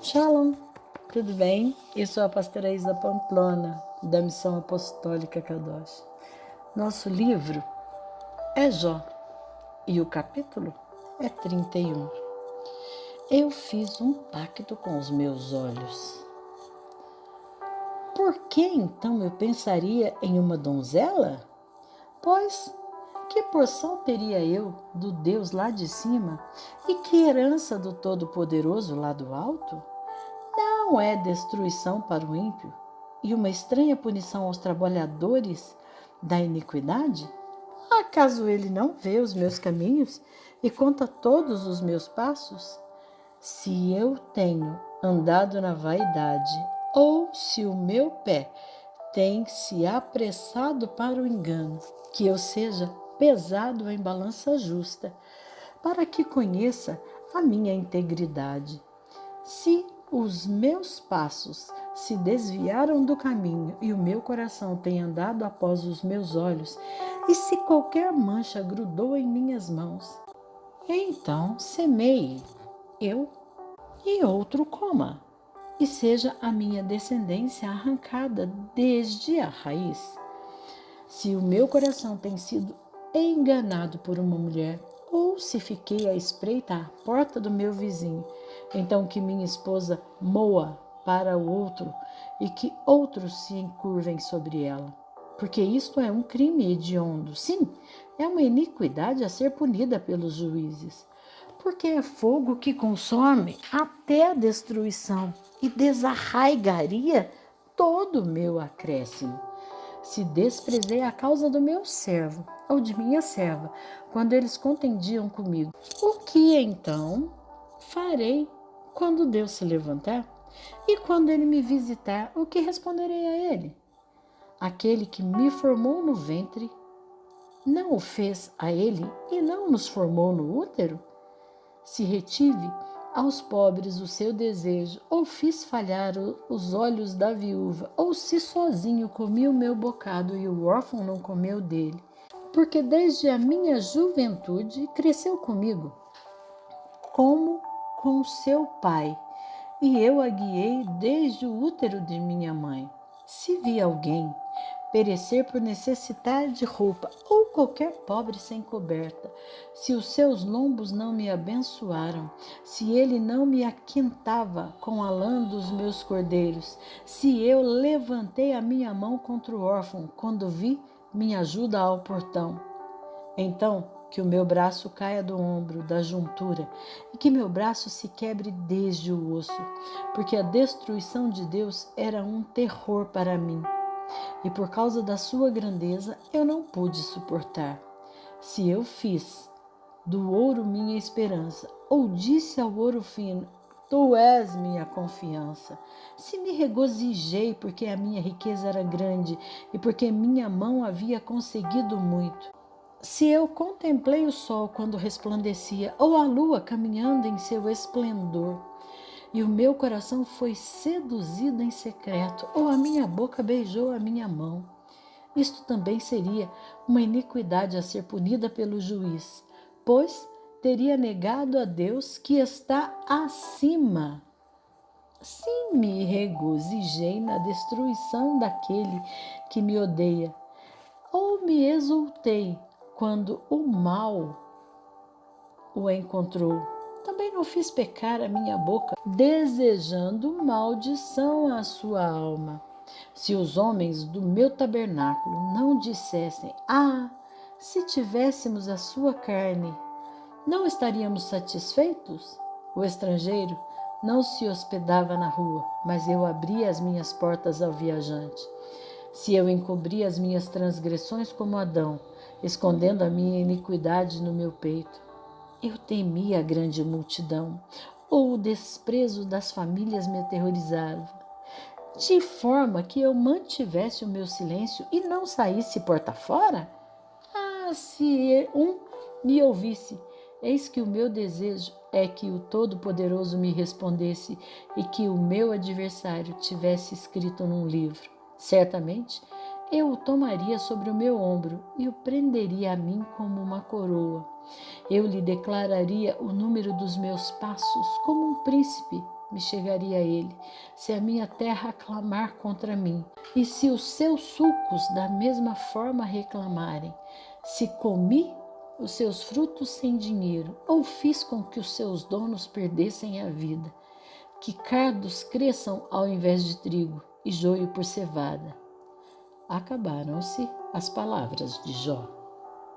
Shalom, tudo bem? Eu sou a pastora Isa Pamplona, da Missão Apostólica Kadosh. Nosso livro é Jó e o capítulo é 31. Eu fiz um pacto com os meus olhos. Por que então eu pensaria em uma donzela? Pois, que porção teria eu do Deus lá de cima e que herança do Todo-Poderoso lá do alto? Não é destruição para o ímpio e uma estranha punição aos trabalhadores da iniquidade? Acaso ele não vê os meus caminhos e conta todos os meus passos? Se eu tenho andado na vaidade, ou se o meu pé tem se apressado para o engano, que eu seja pesado em balança justa, para que conheça a minha integridade. Se os meus passos se desviaram do caminho e o meu coração tem andado após os meus olhos, e se qualquer mancha grudou em minhas mãos, então semeie eu e outro coma, e seja a minha descendência arrancada desde a raiz. Se o meu coração tem sido enganado por uma mulher, ou se fiquei à espreita à porta do meu vizinho, então que minha esposa moa para o outro e que outros se encurvem sobre ela. Porque isto é um crime hediondo. Sim, é uma iniquidade a ser punida pelos juízes. Porque é fogo que consome até a destruição e desarraigaria todo o meu acréscimo. Se desprezei a causa do meu servo ou de minha serva, quando eles contendiam comigo, o que então farei quando Deus se levantar? E quando ele me visitar, o que responderei a ele? Aquele que me formou no ventre, não o fez a ele e não nos formou no útero? Se retive aos pobres o seu desejo, ou fiz falhar os olhos da viúva, ou se sozinho comi o meu bocado e o órfão não comeu dele, porque desde a minha juventude cresceu comigo, como com seu pai, e eu a guiei desde o útero de minha mãe. Se vi alguém perecer por necessitar de roupa, ou qualquer pobre sem coberta, se os seus lombos não me abençoaram, se ele não me aquintava com a lã dos meus cordeiros, se eu levantei a minha mão contra o órfão, quando vi minha ajuda ao portão, então que o meu braço caia do ombro, da juntura, e que meu braço se quebre desde o osso, porque a destruição de Deus era um terror para mim, e por causa da sua grandeza eu não pude suportar. Se eu fiz do ouro minha esperança, ou disse ao ouro fino, tu és minha confiança. Se me regozijei porque a minha riqueza era grande e porque minha mão havia conseguido muito. Se eu contemplei o sol quando resplandecia, ou a lua caminhando em seu esplendor, e o meu coração foi seduzido em secreto, ou a minha boca beijou a minha mão. Isto também seria uma iniquidade a ser punida pelo juiz, pois teria negado a Deus que está acima. Sim, me regozijei na destruição daquele que me odeia, ou me exultei quando o mal o encontrou. Também não fiz pecar a minha boca, desejando maldição à sua alma. Se os homens do meu tabernáculo não dissessem, se tivéssemos a sua carne, não estaríamos satisfeitos? O estrangeiro não se hospedava na rua, mas eu abria as minhas portas ao viajante. Se eu encobria as minhas transgressões como Adão, escondendo a minha iniquidade no meu peito, eu temia a grande multidão, ou o desprezo das famílias me aterrorizava, de forma que eu mantivesse o meu silêncio e não saísse porta fora? Se um me ouvisse, eis que o meu desejo é que o Todo-Poderoso me respondesse e que o meu adversário tivesse escrito num livro. Certamente, eu o tomaria sobre o meu ombro e o prenderia a mim como uma coroa. Eu lhe declararia o número dos meus passos como um príncipe me chegaria a ele, se a minha terra clamar contra mim, e se os seus sulcos da mesma forma reclamarem, se comi os seus frutos sem dinheiro, ou fiz com que os seus donos perdessem a vida, que cardos cresçam ao invés de trigo e joio por cevada. Acabaram-se as palavras de Jó.